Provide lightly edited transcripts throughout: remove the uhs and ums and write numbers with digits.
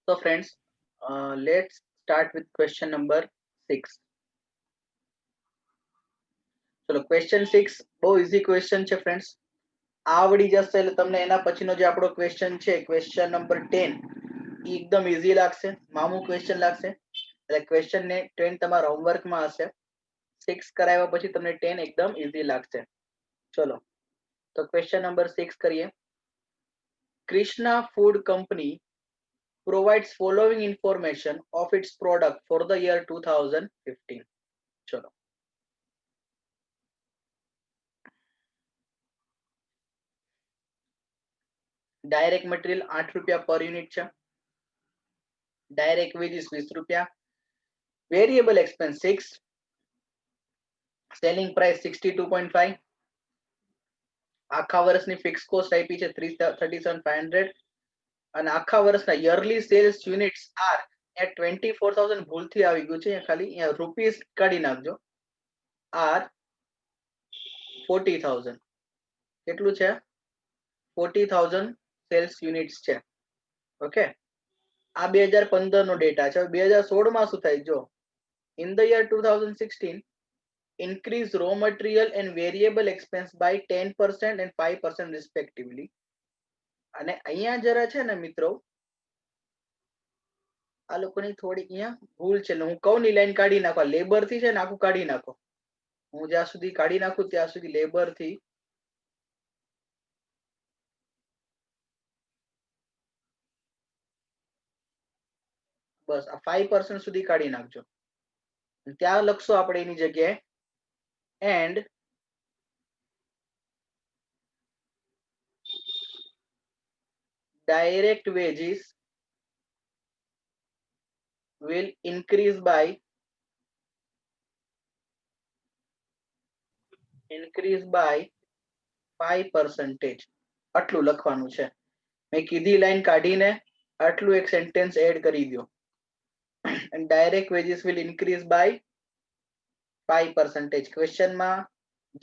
So friends, let's start with question number 6. ચલો question 6 બહુ easy question છે friends. આવડી જશે એટલે તમને એના પછીનો જે આપણો ક્વેશ્ચન છે ક્વેશ્ચન નંબર 10 એ એકદમ ઈઝી લાગશે, મામૂ ક્વેશ્ચન લાગશે. એટલે ક્વેશ્ચન ને 10 તમારા હોમવર્કમાં હશે. 6 કરાવ્યા પછી તમને 10 એકદમ ઈઝી લાગશે. ચલો તો ક્વેશ્ચન નંબર 6 કરીએ. Krishna Food Company provides following information of its product for the year 2015. ચલો ડાયરેક્ટ મટીરિયલ 8 રૂપિયા પર યુનિટ છે. ડાયરેક્ટ વેજીસ 20 રૂપિયા. Variable expense 6. Selling price 62.5. આખા વર્ષની ફિક્સ કોસ્ટ આપી છે 37,500 અને આખા વર્ષના યરલી સેલ્સ યુનિટ્સ આર 24,000 ભૂલથી આવી ગયું છે, ખાલી રૂપીસ કાઢી નાખજો. આર 40,000 કેટલું છે? 40,000 સેલ્સ યુનિટ્સ છે. ઓકે, આ 2015 નો ડેટા છે. 2016 માં શું થાય જો, in the year 2016 increase raw material and variable expense by 10% and 5% respectively. અને અહીંયા જરા છે ને મિત્રો, આ લોકોની થોડી અહીંયા ભૂલ છે. હું કહું ની લાઈન કાઢી નાખો, લેબર થી છે ને આખું કાઢી નાખો. હું જ્યાં સુધી કાઢી નાખું ત્યાં સુધી લેબર થી બસ આ 5% સુધી કાઢી નાખજો. ત્યાં લખશો આપણે એની જગ્યાએ and direct wages will increase by 5%. આટલું લખવાનું છે. મેં કીધી લાઈન કાઢીને આટલું એક સેન્ટેન્સ એડ કરી દો. and direct wages will increase by 5%. ક્વેશ્ચનમાં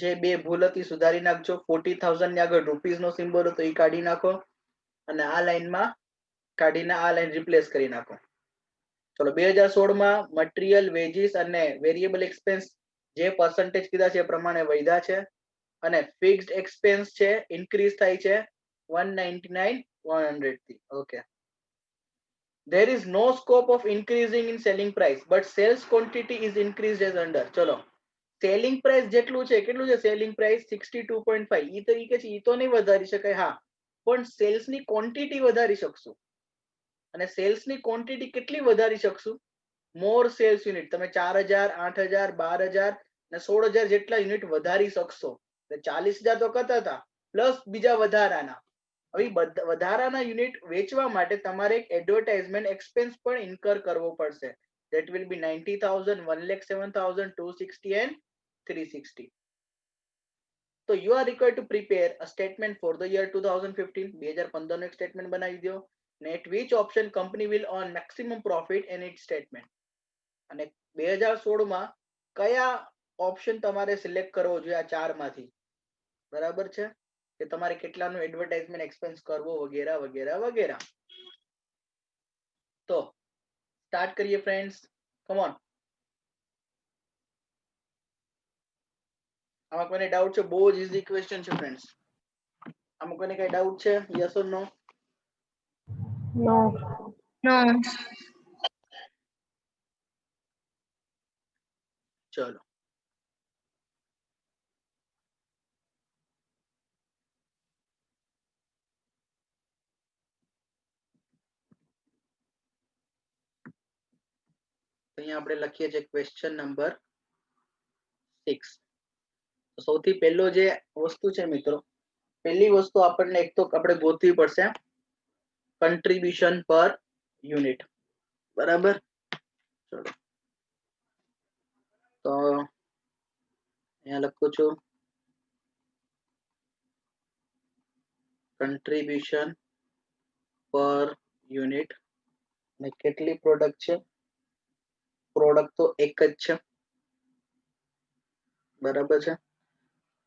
જે બે ભૂલ હતી સુધારી નાખજો. 40,000 ની આગળ રૂપીસ નો સિમ્બોલ હતો એ કાઢી નાખો અને આ લાઈનમાં કાઢીને આ લાઈન રિપ્લેસ કરી નાખો. ચલો 2016 માં મટીરિયલ વેજીસ અને વેરિયેબલ એક્સપેન્સ જે પર્સન્ટેજ કીધા છે એ પ્રમાણે વધ્યા છે અને ફિક્સ્ડ એક્સપેન્સ છે ઇન્ક્રીઝ થાય છે 199,100 થી. Okay, there is no scope of increasing in selling price but sales quantity is increased as under. ચલો સેલિંગ પ્રાઇસ જેટલું છે કેટલું છે? Selling price 62.5. ઈ તરીકે છે ઈ તો નહીં વધારી શકાય, હા, પણ સેલ્સ ની ક્વોન્ટિટી વધારી શકશું. અને સેલ્સ ની ક્વોન્ટિટી કેટલી વધારી શકશું? મોર સેલ્સ યુનિટ. તમે 4,000, 8,000, 12,000 ને 16,000 જેટલા યુનિટ વધારી શકશો. 40,000 તો કરતા હતા પ્લસ બીજા વધારાના. હવે વધારાના યુનિટ વેચવા માટે તમારે એક એડવર્ટાઇઝમેન્ટ એક્સપેન્સ પણ ઇન્કર કરવો પડશે. that will be 90,000, 1,07,000, 260 and 360. So you are required to prepare a statement for the year 2015. 2015 નો એક સ્ટેટમેન્ટ બનાવી દો. At which option company will earn maximum profit in its statement. અને 2016 માં કયા ઓપ્શન તમારે સિલેક્ટ કરવો જોઈએ આ ચાર માંથી? બરાબર છે કે તમારે કેટલાનો એડવર્ટાઇઝમેન્ટ એક્સપેન્સ કરવો વગેરે વગેરે વગેરે. તો સ્ટાર્ટ કરીએ ફ્રેન્ડ્સ, કમ ઓન. આમાં કોઈને ડાઉટ છે? બહુ જ ઈઝી ક્વેશ્ચન છે ફ્રેન્ડ્સ. આમાં કોઈને કઈ ડાઉટ છે? Yes or no? No. No. ચલો અહીંયા આપણે લખીએ છીએ ક્વેશ્ચન નંબર 6. સૌથી પહેલો જે વસ્તુ છે મિત્રો, પહેલી વસ્તુ આપણને એક તો આપણે ગોતવી પડશે કન્ટ્રીબ્યુશન પર યુનિટ. બરાબર, ચલો તો અહીંયા લખું છું કન્ટ્રીબ્યુશન પર યુનિટ. અને કેટલી પ્રોડક્ટ છે? પ્રોડક્ટ તો એક જ છે. બરાબર છે.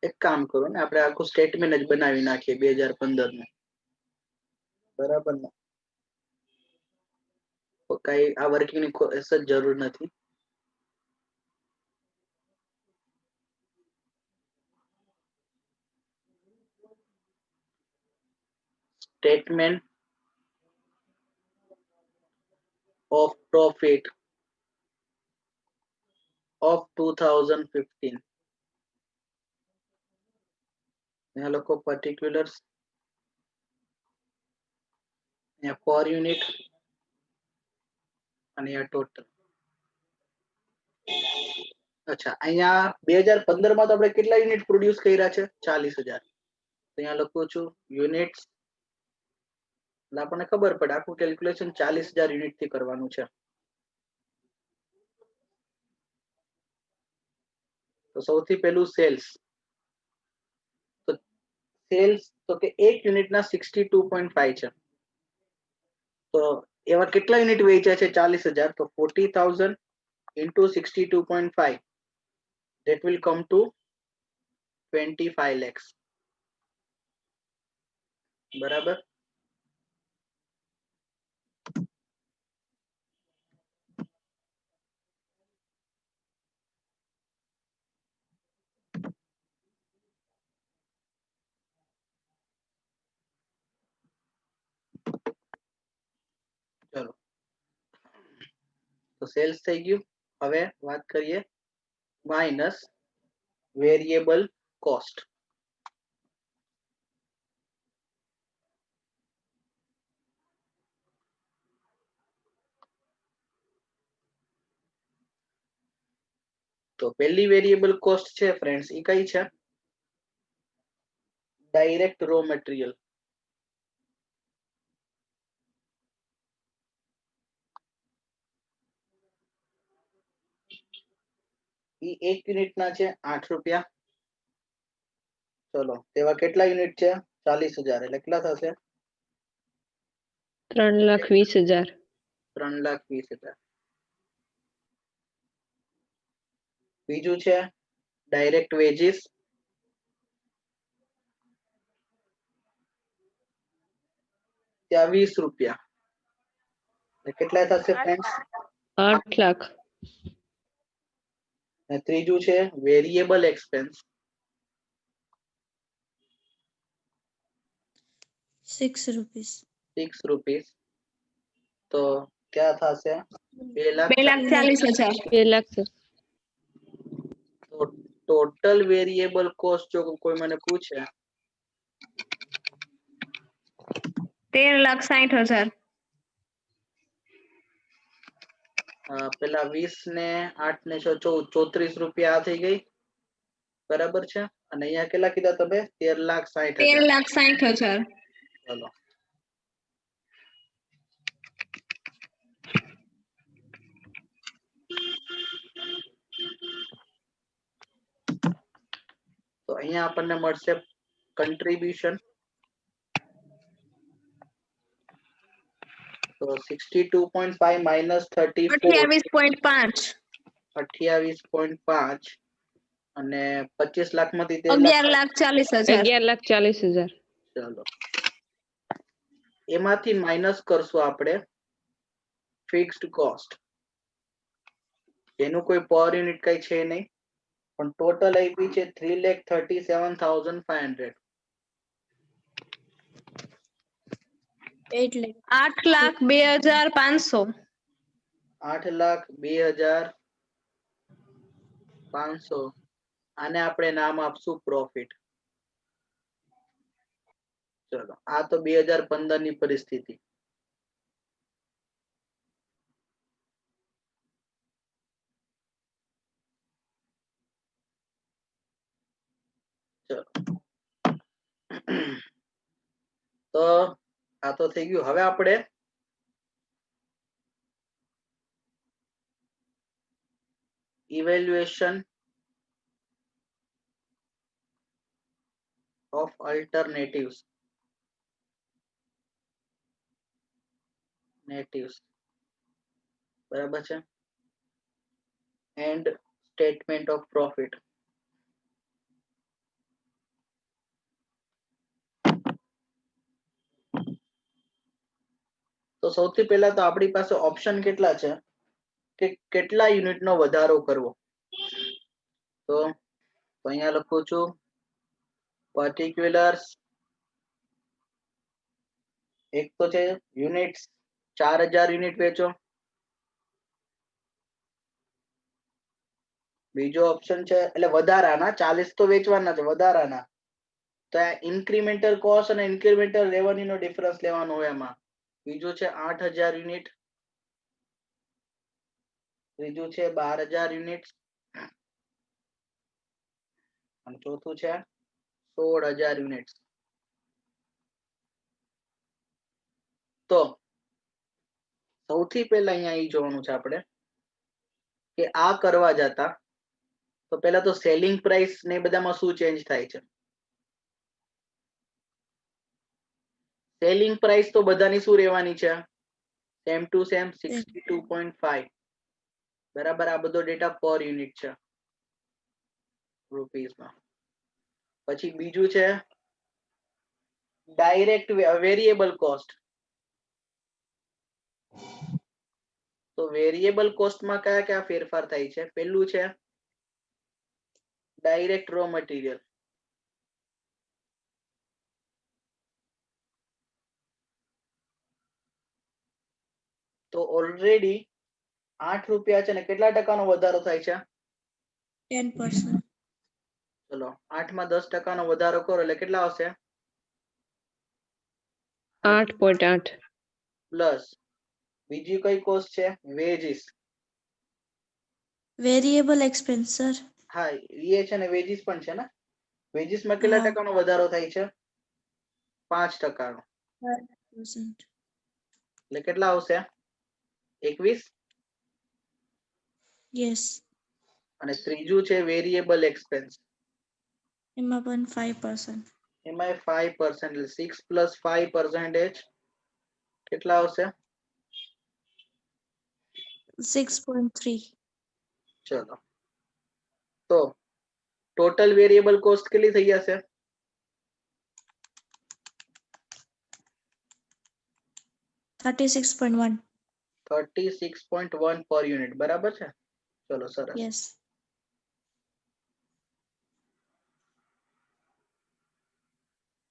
એક કામ કરો ને, આપણે આખું સ્ટેટમેન્ટ જ બનાવી નાખીએ 2015 નું. બરાબર ને? કઈ આ વર્કિંગ ની જરૂર નથી. Statement of profit of 2015. यहाँ लोग को particulars यहाँ per unit અને यहाँ total. અચ્છા અહીંયા 2015 માં તો આપણે કેટલા યુનિટ પ્રોડ્યુસ કર્યા છે 40000. તો અહીંયા લખું છું યુનિટ્સ એટલે આપણને ખબર પડે આખું કેલ્ક્યુલેશન 40000 યુનિટ થી કરવાનું છે. તો સૌથી પહેલું સેલ્સ. તો સેલ્સ તો કે એક યુનિટના 62.5 છે. તો એવા કેટલા યુનિટ વેચ્યા છે 40000? તો 40000 into 62.5 that will come to 25 lakhs. બરાબર. ચલો તો સેલ્સ થઈ ગયું. હવે વાત કરીએ માઇનસ વેરિયેબલ કોસ્ટ. તો પહેલી વેરિયેબલ કોસ્ટ છે ફ્રેન્ડ્સ એ કઈ છે? Direct raw material. એ એક યુનિટ ના છે 8 રૂપિયા. ચલો તેવા કેટલા યુનિટ છે? 40000 એટલે કેટલા થશે? 3,20,000. 3,20,000. બીજું છે ડાયરેક્ટ વેજીસ. ત્યાં 20 રૂપિયા. કેટલા થશે ફ્રેન્ડ્સ? 8 લાખ. અને ત્રીજું છે વેરિયેબલ એક્સપેન્સ. 6 rupees. 6 રૂપીસ. તો क्या થશે? 2,40,000. 2 લાખ સર. તો ટોટલ વેરિયેબલ કોસ્ટ જો કોઈ મને પૂછે 13,60,000. પેલા 20 ને 8 ને 34 રૂપિયા આ થઈ ગઈ. બરાબર છે. અને અહીંયા કેટલા કીધા તમે? 13,60,000. 13,60,000. ચલો તો અહીંયા આપણને મળશે કન્ટ્રીબ્યુશન. તો 62.5 minus 34 28.5. 28.5 અને 25 લાખ માંથી 11,40,000. 11,40,000. ચલો એમાંથી માઇનસ કરશું આપણે ફિક્સ્ડ કોસ્ટ. એનું કોઈ પર યુનિટ કઈ છે નહીં પણ ટોટલ આપી છે 3,37,500. 8,02,500. 8,02,500. આને આપણે નામ આપશું પ્રોફિટ. ચલો આ તો 2015 ની પરિસ્થિતિ. ચલો તો આ તો થઈ ગયું. હવે આપણે ઇવેલ્યુએશન of alternatives. બરાબર છે. And statement of profit. તો તો સૌથી પહેલા તો આપણી પાસે ઓપ્શન કેટલા છે કે કેટલા યુનિટનો વધારો કરવો. તો અહીંયા લખું છું પર્ટિક્યુલર્સ. એક તો છે યુનિટ્સ, 4000 યુનિટ વેચો. બીજો ઓપ્શન છે એટલે વધારાના 40 તો વેચવાના છે વધારાના. તો આ ઇન્ક્રીમેન્ટલ કોસ્ટ અને ઇન્ક્રીમેન્ટલ રેવન્યુ નો ડિફરન્સ લેવાનો હોય એમાં. બીજું છે 8000 યુનિટ. ત્રીજું છે 12000 યુનિટ. અને ચોથું છે 16000 યુનિટ. તો સૌથી પહેલા અહીંયા એ જોવાનું છે આપણે કે આ કરવા જતા તો પહેલા તો સેલિંગ પ્રાઇસ ને બધામાં શું ચેન્જ થાય છે. સેલિંગ પ્રાઇસ તો બધાની શું રહેવાની છે સેમ ટુ સેમ 62.5. બરાબર. આ બધો ડેટા પર યુનિટ છે રૂપીસમાં. પછી બીજું છે ડાયરેક્ટ વેરિયેબલ કોસ્ટ. તો વેરિયેબલ કોસ્ટમાં કયા કયા ફેરફાર થાય છે. પહેલું છે ડાયરેક્ટ રો મટીરિયલ. તો ઓલરેડી 8 રૂપિયા છે ને કેટલા ટકાનો વધારો થાય છે 10%. ચલો 8 માં 10% નો વધારો કરો એટલે કેટલા આવશે 8.8. પ્લસ બીજી કઈ કોસ્ટ છે વેજીસ. Variable expense, sir. હા એ છે ને વેજીસ પણ છે ને. વેજીસ માં કેટલા હા. ટકાનો વધારો થાય છે 5%. 5%. એટલે કેટલા આવશે 21. Yes. અને ત્રીજું છે વેરિયેબલ એક્સપેન્સ. એમાં પણ 5%. એમાં 5% એટલે 6 પ્લસ 5% કેટલા આવશે 6.3. ચલો તો ટોટલ વેરિયેબલ કોસ્ટ કેટલી થઈ જશે 36.1. 36.1 પર યુનિટ. બરાબર છે. ચલો સરસ. Yes.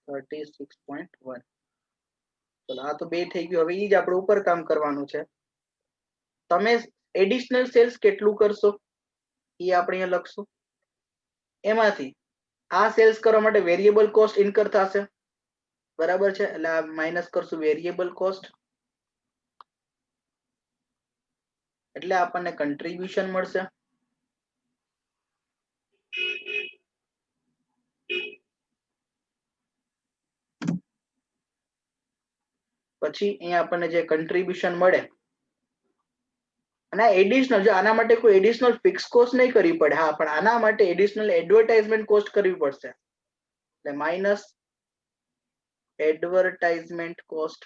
.1 ચલો આ તો બે થઈ ગયું. હવે ઈ જ આપણે ઉપર કામ કરવાનું છે. તમે એડિશનલ સેલ્સ કેટલું કરશો એ આપણે અહીંયા લખશું. એમાંથી આ સેલ્સ કરવા માટે વેરિયેબલ કોસ્ટ ઇન્કર થશે. બરાબર છે. એટલે આ માઇનસ કરશું વેરિયેબલ કોસ્ટ. એટલે આપણને કન્ટ્રીબ્યુશન મળશે. પછી અહીંયા આપણને જે કન્ટ્રીબ્યુશન મળે અને એડિશનલ જો આના માટે કોઈ એડિશનલ ફિક્સ કોસ્ટ નહીં કરવી પડે. હા પણ આના માટે એડિશનલ એડવર્ટાઇઝમેન્ટ કોસ્ટ કરવી પડશે. એટલે માઇનસ એડવર્ટાઇઝમેન્ટ કોસ્ટ.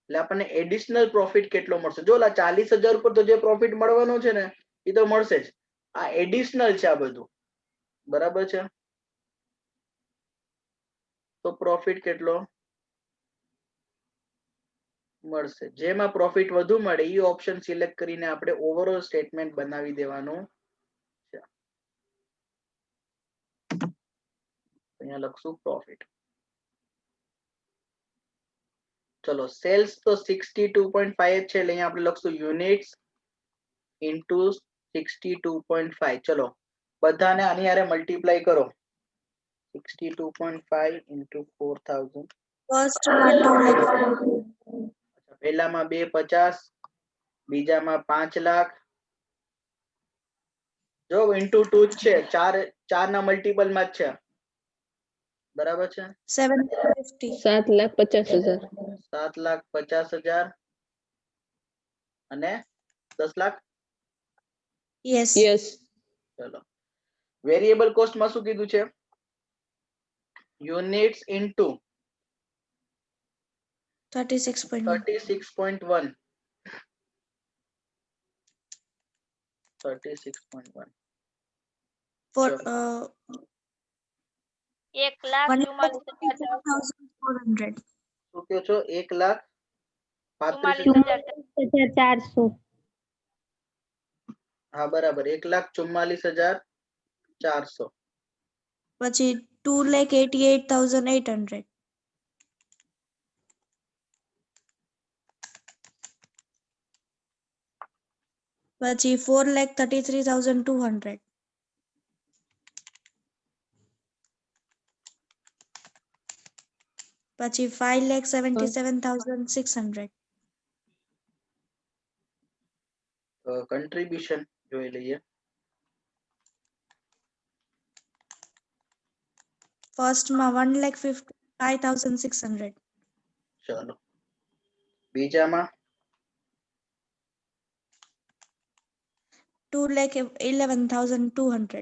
એટલે આપણને એડિશનલ પ્રોફિટ કેટલો મળશે. જો 40,000 ઉપર તો જે પ્રોફિટ મળવાનો છે ને એ તો મળશે જ. આ એડિશનલ છે આ બધું. બરાબર છે. તો પ્રોફિટ કેટલો મળશે. જેમાં પ્રોફિટ વધુ મળે એ ઓપ્શન સિલેક્ટ કરીને આપણે ઓવરઓલ સ્ટેટમેન્ટ બનાવી દેવાનું છે. અહીંયા લખશું પ્રોફિટ. ચલો સેલ્સ તો 62.5 છે એટલે અહીંયા આપણે લખશું યુનિટ્સ ઇન્ટુ 62.5. ચલો બધાને આની હારે મલ્ટીપ્લાય કરો. 62.5 ઇન્ટુ 4000. First માં 2 લખ્યું. પહેલામાં 250, બીજામાં 5 લાખ. જો ઇન્ટુ 2 જ છે. ચાર ના મલ્ટીપલ માં જ છે. બરાબર છે. 750. 7,50,000. 7,50,000 અને 10 લાખ. Yes. Yes. ચલો વેરિયેબલ કોસ્ટ માં શું કીધું છે યુનિટ્સ ઇન્ટુ 36.1. 36.1. 36.1. For Sure. 1,44,400. શું કહો છો? 1,35,000? 44,400. હા બરાબર, 1,44,400. પછી 2,88,800. પછી 4,33,200. પછી 5,77,600. કન્ટ્રીબ્યુશન જોઈ લઈએ. ફર્સ્ટમાં 1,55,600. ચલો, બીજામાં 2,11,200.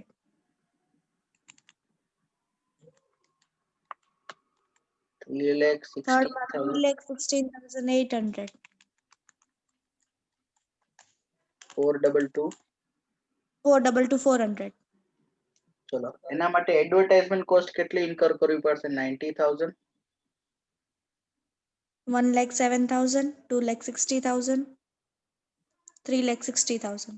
થર્ડમાં 3,60,000. 3,16,800. 422. 4,22,400. ચલો, એના માટે એડવર્ટાઇઝમેન્ટ કોસ્ટ કેટલી ઇન્કર કરવી પડશે? 90,000. 1,07,000. 2,60,000. 3,60,000.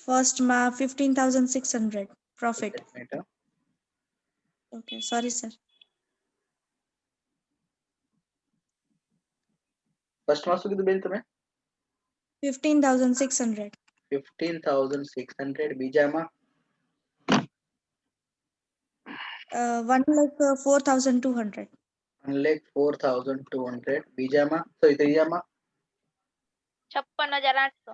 ફર્સ્ટમાં 15,600 પ્રોફિટ. Okay, sorry sir. ફર્સ્ટમાં શું કીધું બેન તમે? 15,600. 15,600. બીજામાં 1,04,200. 1,04,200. બીજામાં સોરી ત્રીજામાં 56,800.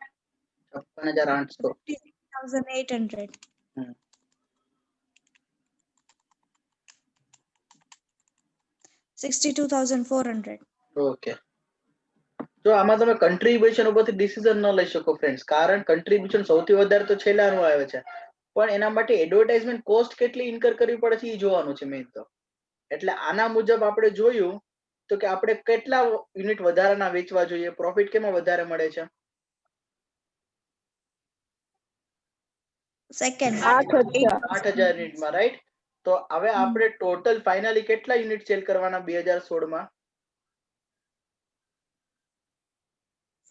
56,800. 56,800. હમ. 62,400. ઓકે. જો આમાં તમે કન્ટ્રીબ્યુશન ઉપરથી ડિસિઝન ન લઈ શકો ફ્રેન્ડ્સ, કારણ કન્ટ્રીબ્યુશન સૌથી વધારે તો છેલ્લાનું આવે છે, પણ એના માટે એડવર્ટાઇઝમેન્ટ કોસ્ટ કેટલી ઇન્કર કરવી પડે છે એ જોવાનું છે મેઇન તો. એટલે આના મુજબ આપણે જોયું તો કે આપણે કેટલા યુનિટ વધારાના વેચવા જોઈએ, પ્રોફિટ કેમાં વધારે મળે છે? સેકન્ડ 8,000 યુનિટમાં, રાઈટ? તો હવે આપણે ટોટલ ફાઇનલી કેટલા યુનિટ સેલ કરવાના 2016 માં?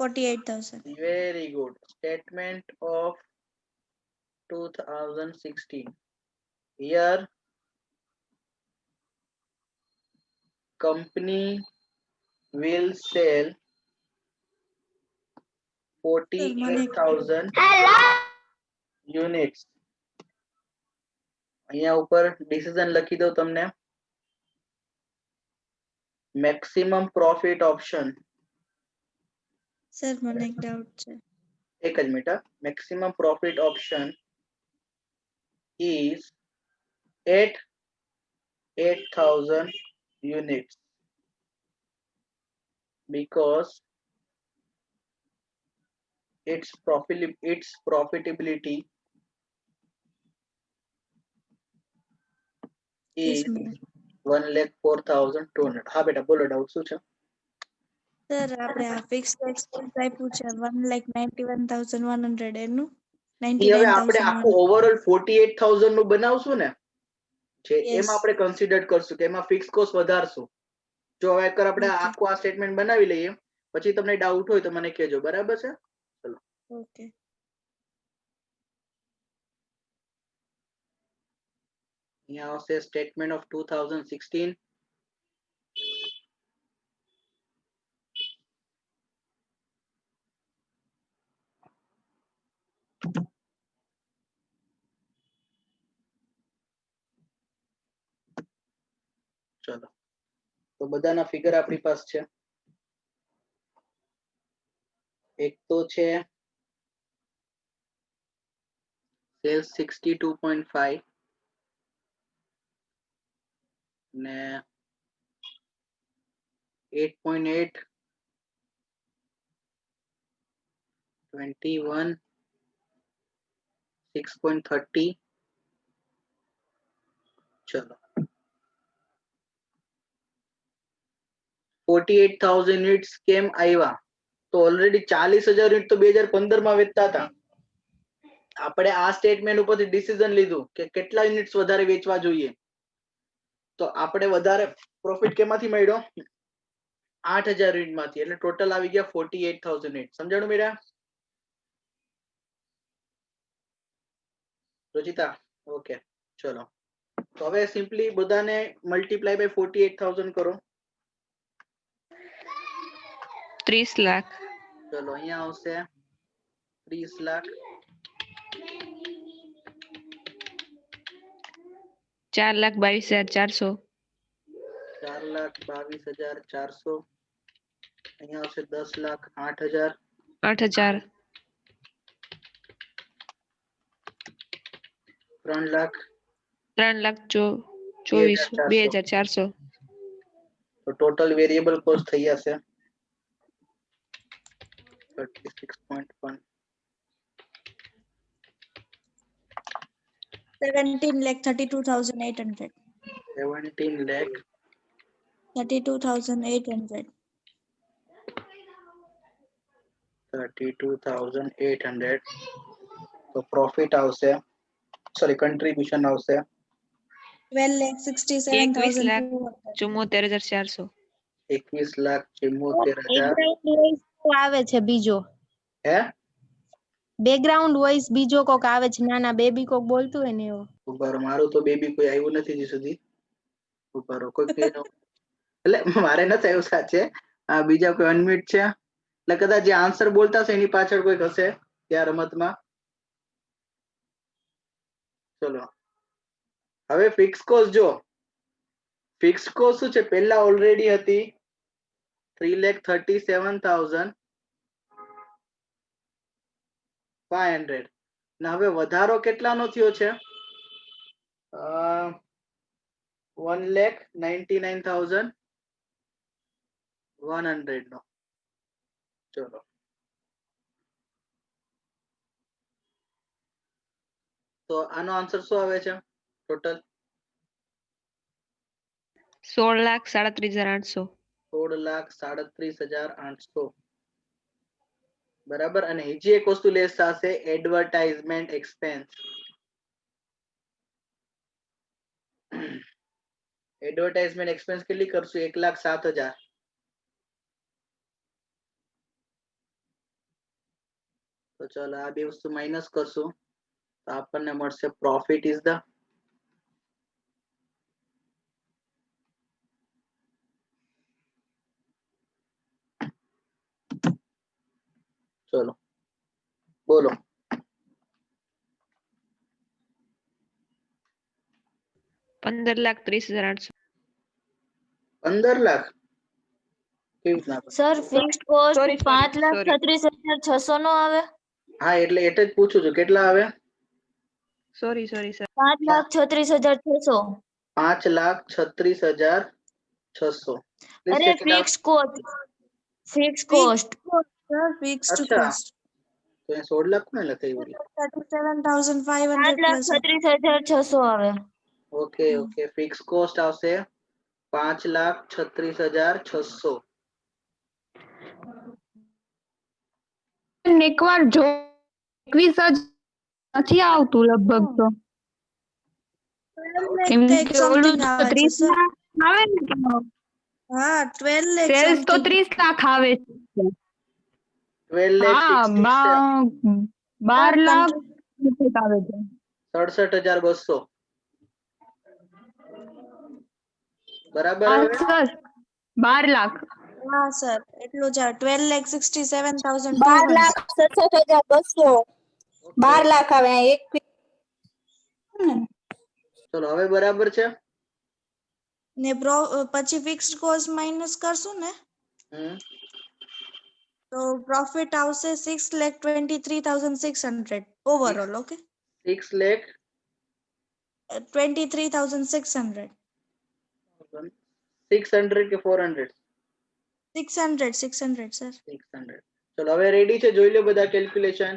48,000. Very good. Statement of 2016. Here company will sell 48,000 units. અહીંયા ઉપર ડિસિઝન લખી દો તમને. Maximum profit option. સર મને એક ડાઉટ છે. એક જ minute. Maximum profit option is at 8,000 units because its profitability Yes, is ma'am. 1,04,200. હા બેટા બોલો, ડાઉટ શું છે? સર આપણે આ ફિક્સ એક્સપેન્સ આપ્યું છે 1,91,100 એનું ઈ હવે આપણે 99,000. આખું ઓવરઓલ 48,000 નું બનાવશું ને, જે Yes. એમાં આપણે કન્સિડર કરશું કે એમાં ફિક્સ કોસ્ટ વધારશું. જો હવે એકવાર આપણે Okay. આખું આ સ્ટેટમેન્ટ બનાવી લઈએ, પછી તમને ડાઉટ હોય તો મને કહેજો, બરાબર છે? ઓકે. અહીંયા આવશે સ્ટેટમેન્ટ ઓફ 2016. ચલો, તો બધાના ફિગર આપણી પાસે છે. એક તો છે સેલ્સ 62.5 ને 8.8 21 6.30. ચલો, 48,000 યુનિટ્સ કેમ આવ્યા? તો ઓલરેડી 40,000 યુનિટ તો 2015 માં વેચતા હતા. આપણે આ સ્ટેટમેન્ટ ઉપરથી ડિસિઝન લીધું કે કેટલા યુનિટ્સ વધારે વેચવા જોઈએ, તો આપણે વધારે પ્રોફિટ કેમાંથી મળ્યો? 8000 યુનિટ માંથી. એટલે ટોટલ આવી ગયા 48,000 યુનિટ. સમજાણું મેળા? રોજિતા ઓકે ચલો. તો હવે સિમ્પલી બધાને મલ્ટીપ્લાય બાય 48,000 કરો. 30 લાખ. ચલો અહીંયા આવશે 30 લાખ. 4,22,400. 4,22,400. અહીંયા આવશે 10,08,000. 8,000. 3,00,000. 3,24,2,400. તો ટોટલ વેરિયેબલ કોસ્ટ થઈ જશે 36.1. 17,32,800. 17,32,800. 32,800. તો પ્રોફિટ આવશે, સોરી કન્ટ્રીબ્યુશન આવશે 21,67,200. 21,74,000. આવે છે બીજો હે બેકગ્રાઉન્ડ વોઇસ બીજો કોક આવે છે, નાના બેબી કોક બોલતું હોય ને એવો. ઉપર મારું તો બેબી કોઈ આવ્યું નથી હજી સુધી. ઉપર કોઈ એટલે મારે નથી આવ્યું સાચે. આ બીજા કોઈ અનમ્યુટ છે એટલે કદાચ જે આન્સર બોલતા હશે એની પાછળ કોઈ હશે ત્યાં રમતમાં. ચલો હવે ફિક્સ કોસ્ટ જો, ફિક્સ કોસ્ટ શું છે? પહેલા ઓલરેડી હતી 3,37,500 ને હવે વધારો કેટલાનો થયો છે? 1,99,100 નો. ચલો તો આનો આન્સર શું આવે છે? ટોટલ 16,37,800. 16,37,800. બરાબર. અને બીજી એક વસ્તુ લેસ થશે એડવર્ટાઇઝમેન્ટ એક્સપેન્સ. એડવર્ટાઇઝમેન્ટ એક્સપેન્સ કેટલી કરશું? 1,07,000. તો ચાલો આ બે વસ્તુ માઇનસ કરશું તો આપણને મળશે પ્રોફિટ ઇઝ ધ ચલો બોલો 15,30,800. 15 લાખ કેવી રીતના? સર ફિક્સ્ડ કોસ્ટ Sorry, 5,36,600 નો આવે. હા એટલે જ પૂછું છું કેટલા આવે? Sorry, sir. 5,36,600. 5,36,600. અરે fix cost. Fix cost. Sir, fixed અચ્છા cost. તો એ 16 લાખ કોને લખાયું? 37,500 plus. 5,36,600 આવે. ઓકે ઓકે ફિક્સ કોસ્ટ આવશે 5,36,600. એકવાર જો 21 જ નથી આવતું લગભગ તો. 12 એમ lakh કે ઓલું something તો આવે છે, 30 sir. લાખ આવે ને હા 12 lakh સેલ્સ તો something. 30 લાખ આવે છે. 12,67,200. હા 12 લાખ આવે છે. 67,200 બરાબર. હા હવે સર 12 લાખ. હા સર એટલું જ 12,67,200. 12,67,200. 12 લાખ આવે એક. ચલો હવે બરાબર છે. ને પછી ફિક્સ્ડ કોસ્ટ માઇનસ કરશું ને તો પ્રોફિટ આવશે 6,23,600 ઓવરઓલ. ઓકે 6,23,600 23,600 કે 400? 600 સર. 600. ચલો હવે રેડી છે? જોઈ લો બધા calculation.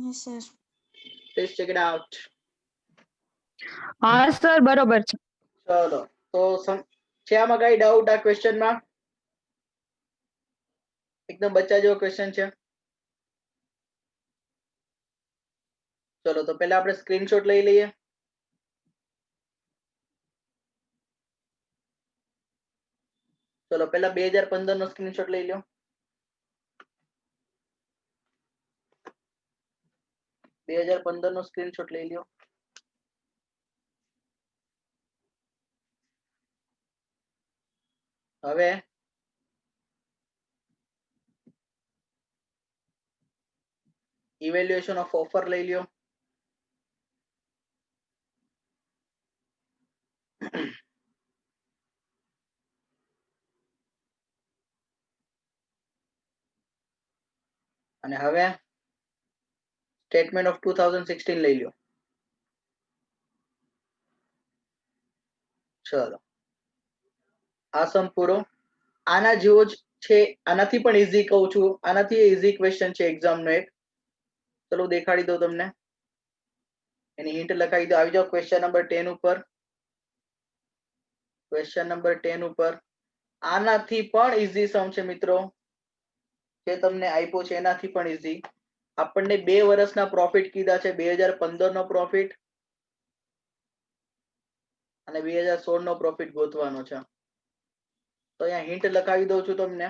Yes sir. Please check it out. હા સર બરોબર છે. ચલો તો છે આમાં કઈ ડાઉટ આ ક્વેશ્ચન માં? એકદમ બચ્ચા જેવો ક્વેશ્ચન છે. ચલો તો પહેલા આપણે સ્ક્રીનશોટ લઈ લઈએ. ચલો પહેલા 2015 નો સ્ક્રીનશોટ લઈ લો. 2015 નો સ્ક્રીનશોટ લઈ લ્યો. હવે ઇવેલ્યુએશન ઓફ ઓફર લઈ લ્યો. અને હવે સ્ટેટમેન્ટ ઓફ 2016 લઈ લ્યો. ચલો આ સમ પૂરો. આના જેવો જ છે, આનાથી પણ ઈઝી કહું છું, આનાથી ઈઝી ક્વેશ્ચન છે એક્ઝામ નો એક. ચલો દેખાડી દઉં તમને, એની હિન્ટ લખાવી દો. આવી જાઓ ક્વેશ્ચન નંબર 10 ઉપર. ક્વેશ્ચન નંબર 10 ઉપર આનાથી પણ ઈઝી સમ છે મિત્રો, જે તમને આપ્યો છે એનાથી પણ ઈઝી. આપણને 2 વર્ષના પ્રોફિટ કીધા છે, 2015 નો પ્રોફિટ અને 2016 નો પ્રોફિટ ગોતવાનો છે. તો અહીંયા હિન્ટ લખાવી દઉં છું તમને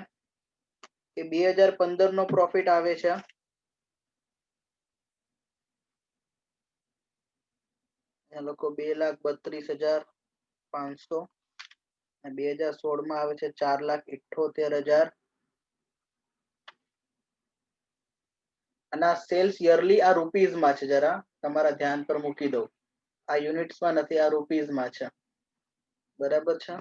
કે 2015 નો પ્રોફિટ આવે છે લોકો 2,32,500 અને 2016 માં આવે છે 4,78,000. અને આ સેલ્સ યરલી આ રૂપીઝ માં છે, જરા તમારા ધ્યાન પર મૂકી દઉં. આ યુનિટ્સ માં નથી, આ રૂપીઝ માં છે. બરાબર છે.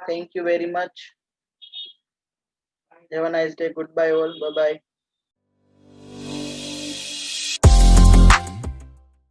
Thank you very much. Have a nice day. Goodbye all. Bye bye.